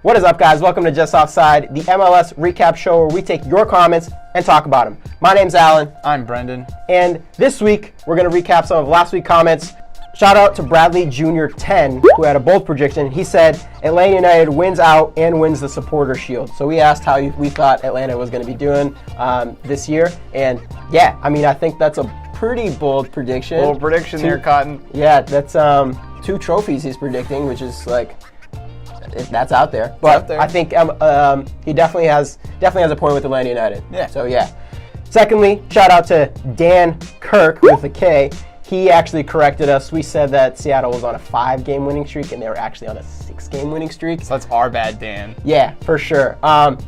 What is up, guys? Welcome to Just Offside, the MLS recap show where we take your comments and talk about them. My name's Allan. I'm Brendan. And this week, we're going to recap some of last week's comments. Shout out to Bradley Jr. 10, who had a bold prediction. He said Atlanta United wins out and wins the Supporter Shield. So we asked how we thought Atlanta was going to be doing this year. And yeah, I mean, I think that's a pretty bold prediction. Bold prediction there, Cotton. Yeah, that's 2 trophies he's predicting, which is like, that's out there. But I think he definitely has a point with Atlanta United. Yeah. So yeah. Secondly, shout out to Dan Kirk with a K. He actually corrected us. We said that Seattle was on a 5-game winning streak, and they were actually on a 6-game winning streak. So that's our bad, Dan. Yeah, for sure.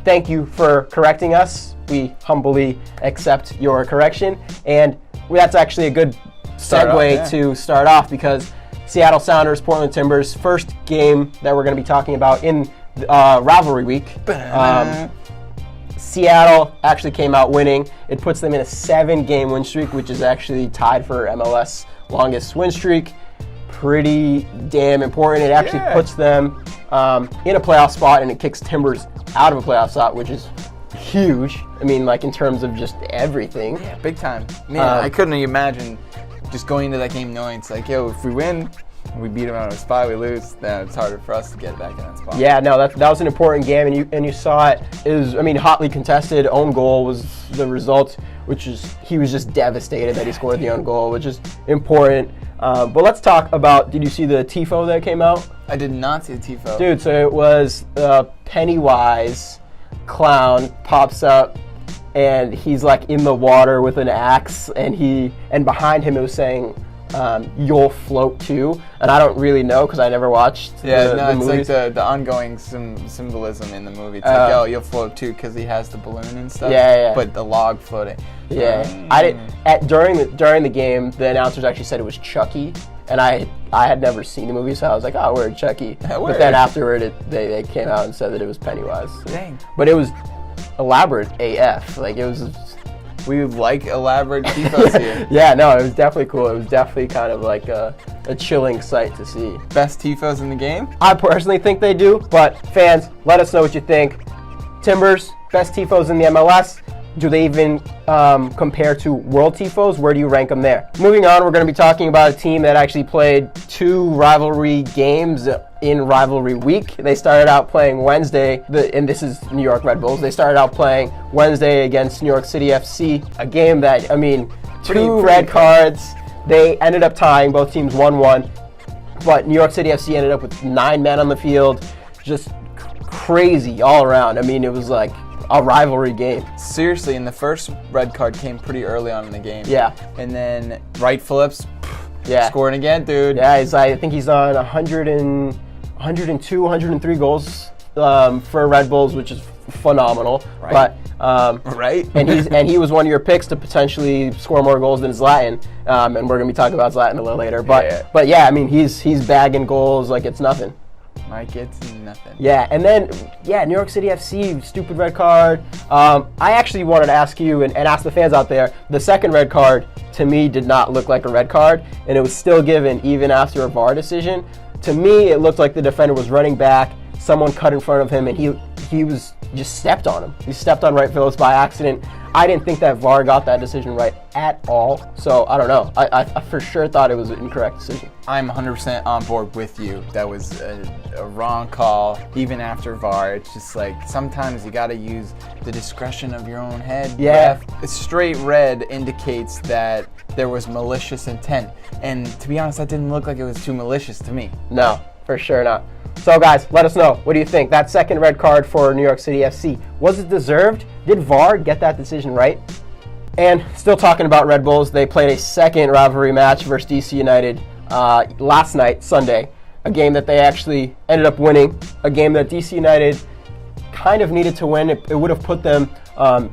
Thank you for correcting us. We humbly accept your correction, and that's actually a good segue to start off, because Seattle Sounders, Portland Timbers, first game that we're going to be talking about in Rivalry Week. Seattle actually came out winning. It puts them in a 7-game win streak, which is actually tied for MLS longest win streak. Pretty damn important. It actually puts them in a playoff spot, and it kicks Timbers out of a playoff spot, which is huge. I mean, like, in terms of just everything. Yeah, big time. Man, I couldn't imagine just going into that game knowing it's like, yo, if we win, we beat them out of a spot, we lose, then it's harder for us to get back in that spot. Yeah, no, that was an important game, and you saw it. It was, I mean, hotly contested. Own goal was the result, which is, he was just devastated that he scored the own goal, which is important. But let's talk about, did you see the tifo that came out? I did not see the tifo. Dude, so it was Pennywise clown pops up, and he's like in the water with an axe, and behind him it was saying, "You'll float too," and I don't really know because I never watched. The movies. Like the ongoing symbolism in the movie. It's like, "Oh, you'll float too," because he has the balloon and stuff. Yeah. But the log floating. Yeah, I did. During the game, the announcers actually said it was Chucky, and I had never seen the movie, so I was like, "Oh, we're Chucky." But then afterward, they came out and said that it was Pennywise. Dang. But it was elaborate AF. Like, it was. We like elaborate tifos here. Yeah, no, it was definitely cool. It was definitely kind of like a chilling sight to see. Best tifos in the game? I personally think they do, but fans, let us know what you think. Timbers, best tifos in the MLS. Do they even compare to world tifos? Where do you rank them there? Moving on, we're going to be talking about a team that actually played 2 rivalry games in Rivalry Week. They started out playing Wednesday, and this is New York Red Bulls. They started out playing Wednesday against New York City FC, a game that, I mean, 2 red cards. They ended up tying. Both teams 1-1, but New York City FC ended up with 9 men on the field. Just crazy all around. I mean, it was like a rivalry game. Seriously, and the first red card came pretty early on in the game. Yeah. And then Wright Phillips scoring again, dude. Yeah, I think he's on 102, 103 goals for Red Bulls, which is phenomenal. Right. But right. and he was one of your picks to potentially score more goals than Zlatan. And we're gonna be talking about Zlatan a little later. But yeah, I mean, he's bagging goals like it's nothing. Like it's nothing. Yeah, and then, New York City FC, stupid red card. I actually wanted to ask you and ask the fans out there, the second red card, to me, did not look like a red card, and it was still given even after a VAR decision. To me, it looked like the defender was running back, someone cut in front of him, and he was just stepped on him. He stepped on Wright Phillips by accident. I didn't think that VAR got that decision right at all, so I don't know. I for sure thought it was an incorrect decision. I'm 100% on board with you. That was a wrong call, even after VAR. It's just like, sometimes you got to use the discretion of your own head. Yeah. A straight red indicates that there was malicious intent, and to be honest, that didn't look like it was too malicious to me. No, for sure not. So guys, let us know. What do you think? That second red card for New York City FC, was it deserved? Did VAR get that decision right? And still talking about Red Bulls, they played a second rivalry match versus DC United last night, Sunday. A game that they actually ended up winning. A game that DC United kind of needed to win. It would have put them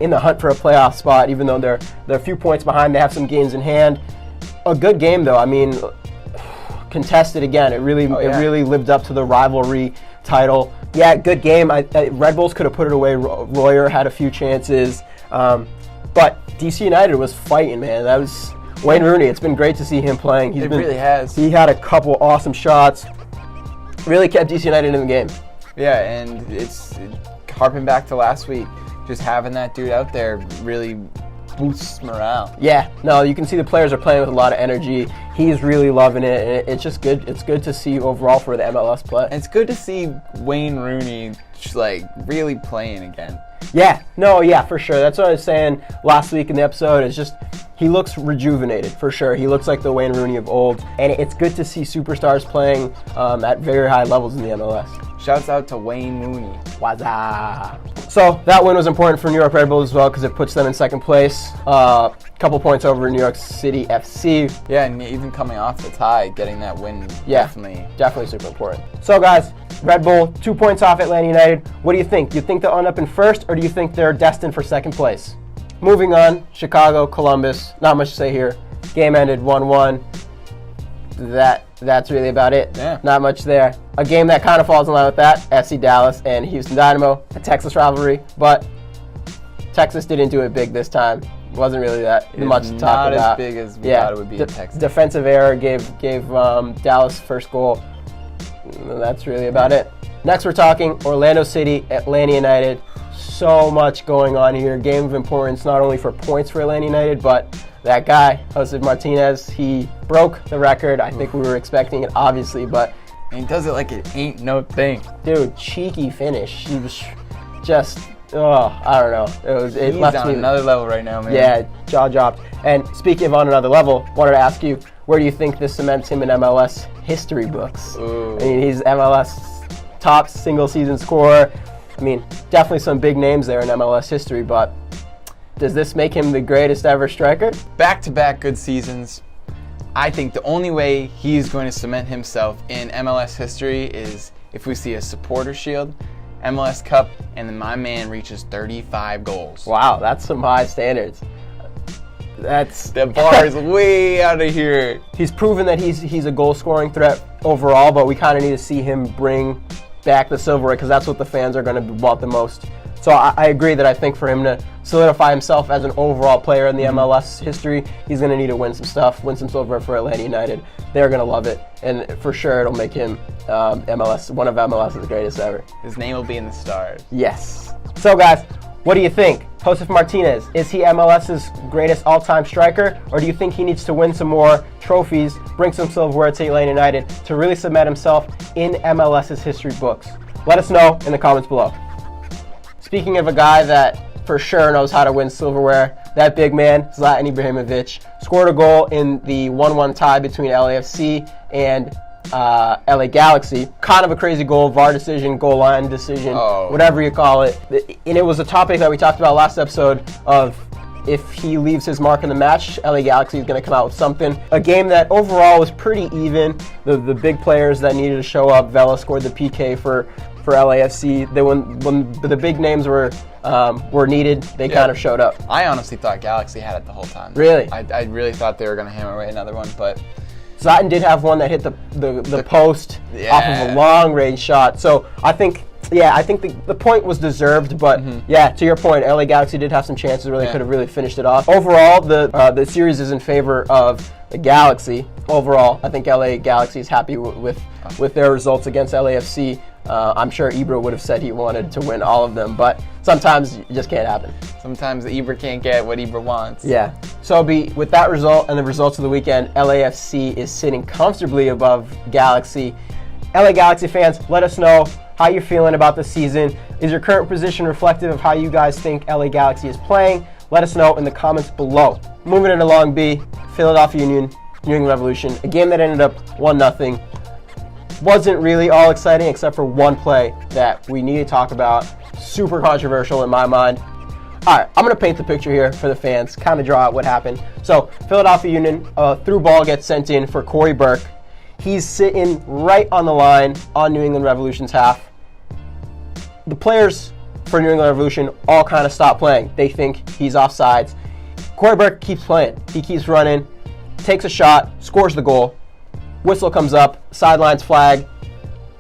in the hunt for a playoff spot, even though they're a few points behind. They have some games in hand. A good game, though. I mean, contested again. It really lived up to the rivalry title. Yeah, good game. Red Bulls could have put it away. Royer had a few chances, but DC United was fighting, man. That was Wayne Rooney. It's been great to see him playing. It really has. He had a couple awesome shots. Really kept DC United in the game. Yeah, and it's harping back to last week. Just having that dude out there really boosts morale. Yeah, no, you can see the players are playing with a lot of energy. He's really loving it, and it's just good. It's good to see overall for the MLS play. And it's good to see Wayne Rooney really playing again. Yeah, no, yeah, for sure. That's what I was saying last week in the episode. It's just he looks rejuvenated for sure. He looks like the Wayne Rooney of old, and it's good to see superstars playing at very high levels in the MLS. Shouts out to Wayne Rooney. Waza. So that win was important for New York Red Bulls as well because it puts them in second place. Couple points over New York City FC. Yeah, and even coming off the tie, getting that win, definitely super important. So guys, Red Bull 2 points off Atlanta United. What do you think? Do you think they'll end up in first, or do you think they're destined for second place? Moving on, Chicago, Columbus. Not much to say here. Game ended 1-1. That's really about it. Yeah. Not much there. A game that kind of falls in line with that, FC Dallas and Houston Dynamo, a Texas rivalry, but Texas didn't do it big this time. Wasn't really that much to talk about. Not as big as we thought it would be in Texas. Defensive error gave Dallas first goal. That's really about it. Next, we're talking Orlando City, Atlanta United. So much going on here. Game of importance, not only for points for Atlanta United, but that guy, Jose Martinez, he broke the record. I think we were expecting it, obviously, but... And he does it like it ain't no thing. Dude, cheeky finish. He was just... Oh, I don't know. It He's left on me another level right now, man. Yeah, jaw dropped. And speaking of on another level, wanted to ask you, where do you think this cements him in MLS history books? Ooh. I mean, he's MLS top single season scorer. I mean, definitely some big names there in MLS history, but does this make him the greatest ever striker? Back-to-back good seasons. I think the only way he's going to cement himself in MLS history is if we see a supporter shield, MLS Cup, and then my man reaches 35 goals. Wow, that's some high standards. The bar is way out of here. He's proven that he's a goal-scoring threat overall, but we kind of need to see him bring back the silverware because that's what the fans are going to want the most. So I agree that I think for him to solidify himself as an overall player in the MLS history, he's going to need to win some stuff, win some silverware for Atlanta United. They're going to love it, and for sure it'll make him one of MLS's greatest ever. His name will be in the stars. Yes. So guys, what do you think? Josef Martinez, is he MLS's greatest all-time striker, or do you think he needs to win some more trophies, bring some silverware to Atlanta United to really cement himself in MLS's history books? Let us know in the comments below. Speaking of a guy that for sure knows how to win silverware, that big man, Zlatan Ibrahimovic, scored a goal in the 1-1 tie between LAFC and LA Galaxy. Kind of a crazy goal, VAR decision, goal line decision, whatever you call it. And it was a topic that we talked about last episode of if he leaves his mark in the match, LA Galaxy is going to come out with something. A game that overall was pretty even. The big players that needed to show up, Vela scored the PK for LAFC. When the big names were needed, they kind of showed up. I honestly thought Galaxy had it the whole time. Really? I really thought they were going to hammer away another one, but... Zlatan did have one that hit the post off of a long-range shot. So I think the point was deserved, but to your point, LA Galaxy did have some chances where they could have really finished it off. Overall, the series is in favor of the Galaxy. Overall, I think LA Galaxy is happy with their results against LAFC. I'm sure Ibra would have said he wanted to win all of them, but sometimes it just can't happen. Sometimes Ibra can't get what Ibra wants. Yeah. So with that result and the results of the weekend, LAFC is sitting comfortably above Galaxy. LA Galaxy fans, let us know how you're feeling about the season. Is your current position reflective of how you guys think LA Galaxy is playing? Let us know in the comments below. Moving it along, Philadelphia Union, New England Revolution, a game that ended up 1-0. Wasn't really all exciting except for one play that we need to talk about. Super controversial in my mind. All right, I'm going to paint the picture here for the fans, kind of draw out what happened. So Philadelphia Union, through ball gets sent in for Corey Burke. He's sitting right on the line on New England Revolution's half. The players for New England Revolution all kind of stop playing. They think he's offsides. Corey Burke keeps playing. He keeps running, takes a shot, scores the goal. Whistle comes up, sidelines flag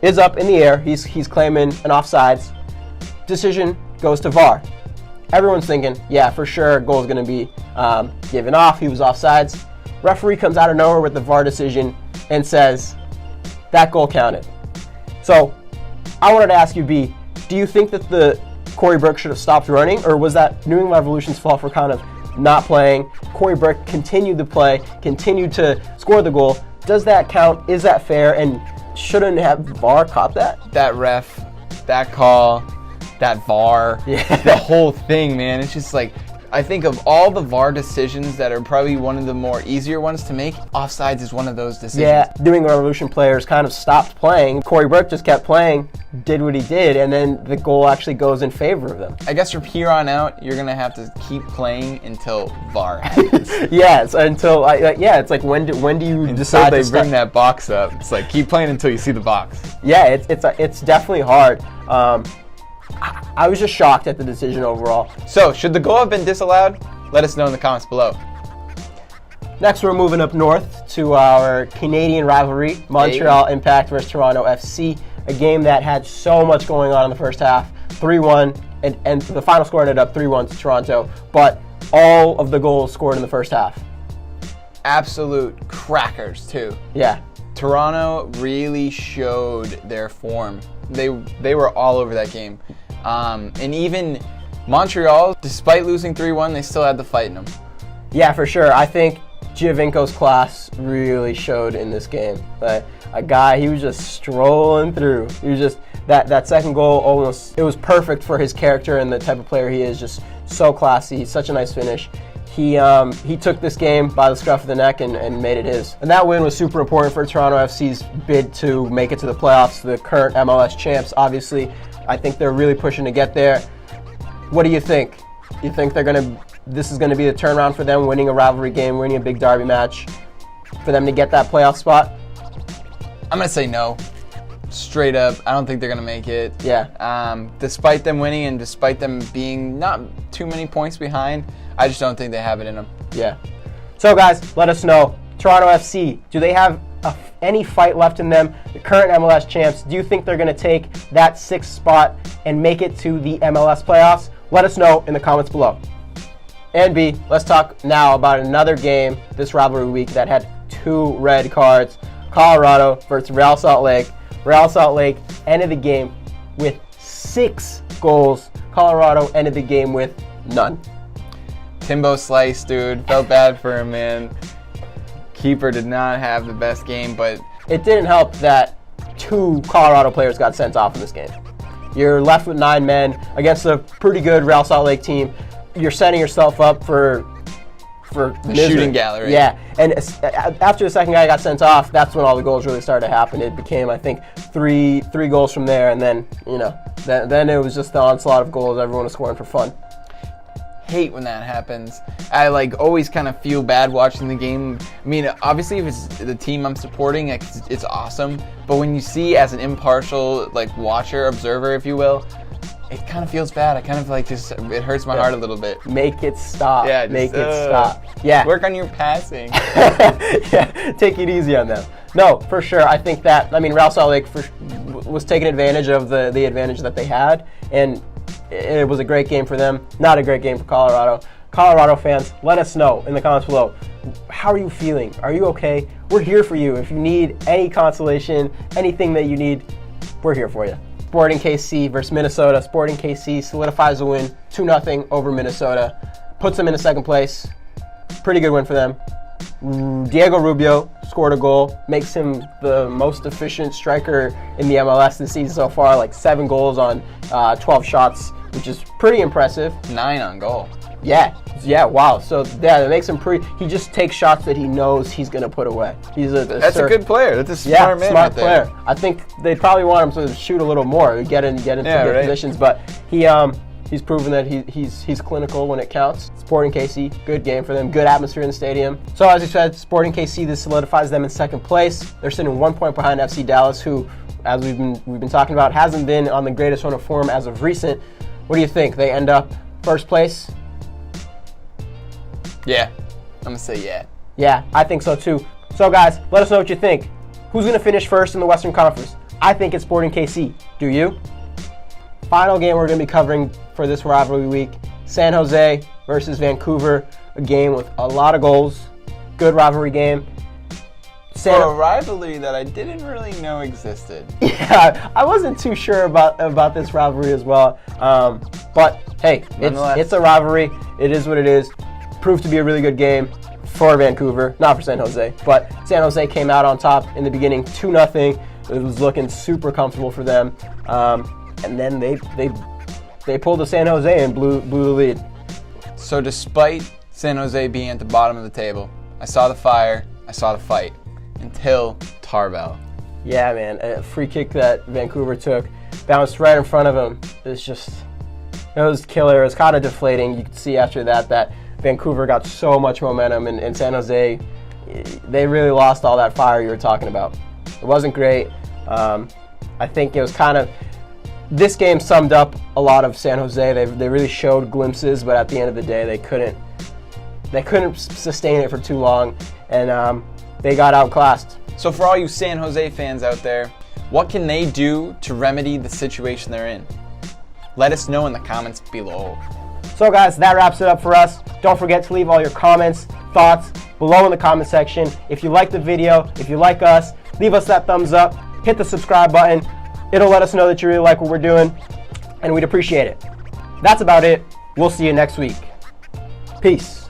is up in the air. He's claiming an offsides. Decision goes to VAR. Everyone's thinking, yeah, for sure, goal's going to be given off. He was offsides. Referee comes out of nowhere with the VAR decision and says that goal counted. So I wanted to ask you, B, do you think that the Corey Burke should have stopped running, or was that New England Revolution's fault for kind of not playing? Corey Burke continued to play, continued to score the goal. Does that count? Is that fair? And shouldn't have VAR caught that? That ref, that call, that VAR, the whole thing, man. It's just like, I think of all the VAR decisions that are probably one of the more easier ones to make, offsides is one of those decisions. Yeah, New England Revolution players kind of stopped playing. Corey Burke just kept playing, did what he did, and then the goal actually goes in favor of them. I guess from here on out, you're going to have to keep playing until VAR happens. Yes, until, it's like when do you decide they to bring that box up? It's like, keep playing until you see the box. Yeah, it's definitely hard. I was just shocked at the decision overall. So, should the goal have been disallowed? Let us know in the comments below. Next, we're moving up north to our Canadian rivalry, Montreal Impact versus Toronto FC, a game that had so much going on in the first half, 3-1, and the final score ended up 3-1 to Toronto, but all of the goals scored in the first half. Absolute crackers, too. Yeah. Toronto really showed their form. They were all over that game. And even Montreal, despite losing 3-1, they still had the fight in them. Yeah, for sure. I think Giovinco's class really showed in this game. A guy, he was just strolling through. He was just, that second goal almost, it was perfect for his character and the type of player he is. Just so classy, such a nice finish. He took this game by the scruff of the neck and made it his. And that win was super important for Toronto FC's bid to make it to the playoffs, the current MLS champs. Obviously, I think they're really pushing to get there. What do you think? Do you think this is going to be the turnaround for them, winning a rivalry game, winning a big derby match, for them to get that playoff spot? I'm going to say no. Straight up, I don't think they're going to make it. Yeah. Despite them winning and despite them being not too many points behind, I just don't think they have it in them. Yeah. So, guys, let us know. Toronto FC, do they have any fight left in them? The current MLS champs, do you think they're going to take that 6th spot and make it to the MLS playoffs? Let us know in the comments below. And B, let's talk now about another game this rivalry week that had 2 red cards. Colorado versus Real Salt Lake. Real Salt Lake ended the game with 6 goals. Colorado ended the game with none. Timbo Slice, dude. Felt bad for him, man. Keeper did not have the best game, but it didn't help that 2 Colorado players got sent off in this game. You're left with 9 men against a pretty good Real Salt Lake team. You're setting yourself up for the shooting gallery. Yeah, and after the second guy got sent off, that's when all the goals really started to happen. It became, I think, three goals from there, and then then it was just the onslaught of goals. Everyone was scoring for fun. Hate when that happens. I always kind of feel bad watching the game. I mean, obviously if it's the team I'm supporting, it's awesome. But when you see as an impartial watcher, observer, if you will, it kind of feels bad. I kind of it hurts my heart a little bit. Make it stop. Yeah, make it stop. Yeah. Work on your passing. Yeah, take it easy on them. No, for sure. I think that, Real Salt Lake was taking advantage of the advantage that they had, and it was a great game for them. Not a great game for Colorado. Colorado fans, let us know in the comments below. How are you feeling? Are you okay? We're here for you. If you need any consolation, anything that you need, we're here for you. Sporting KC versus Minnesota. Sporting KC solidifies the win 2-0 over Minnesota. Puts them in second place. Pretty good win for them. Diego Rubio scored a goal. Makes him the most efficient striker in the MLS this season so far. 7 goals on 12 shots, which is pretty impressive. 9 on goal. Yeah, wow. So, that makes him he just takes shots that he knows he's going to put away. That's a good player. That's a smart man smart player. I think they probably want him to shoot a little more, get into good positions, but he's proven that he's clinical when it counts. Sporting KC, good game for them, good atmosphere in the stadium. So as you said, Sporting KC, this solidifies them in second place. They're sitting 1 point behind FC Dallas, who, as we've been talking about, hasn't been on the greatest run of form as of recent. What do you think? They end up first place? Yeah, I'm going to say yeah. Yeah, I think so too. So guys, let us know what you think. Who's going to finish first in the Western Conference? I think it's Sporting KC. Do you? Final game we're going to be covering for this rivalry week, San Jose versus Vancouver. A game with a lot of goals. Good rivalry game. For a rivalry that I didn't really know existed. Yeah, I wasn't too sure about this rivalry as well. But hey, it's a rivalry. It is what it is. Proved to be a really good game for Vancouver, not for San Jose. But San Jose came out on top in the beginning, 2-0. It was looking super comfortable for them. And then they pulled the San Jose and blew the lead. So despite San Jose being at the bottom of the table, I saw the fire, I saw the fight, until Tarbell. Yeah, man, a free kick that Vancouver took, bounced right in front of him. It was killer. It was kind of deflating. You could see after that Vancouver got so much momentum, and San Jose, they really lost all that fire you were talking about. It wasn't great. I think it was kind of, this game summed up a lot of San Jose. They really showed glimpses, but at the end of the day, they couldn't sustain it for too long, and they got outclassed. So for all you San Jose fans out there, what can they do to remedy the situation they're in? Let us know in the comments below. So guys, that wraps it up for us. Don't forget to leave all your comments, thoughts below in the comment section. If you like the video, if you like us, leave us that thumbs up, hit the subscribe button. It'll let us know that you really like what we're doing, and we'd appreciate it. That's about it. We'll see you next week. Peace.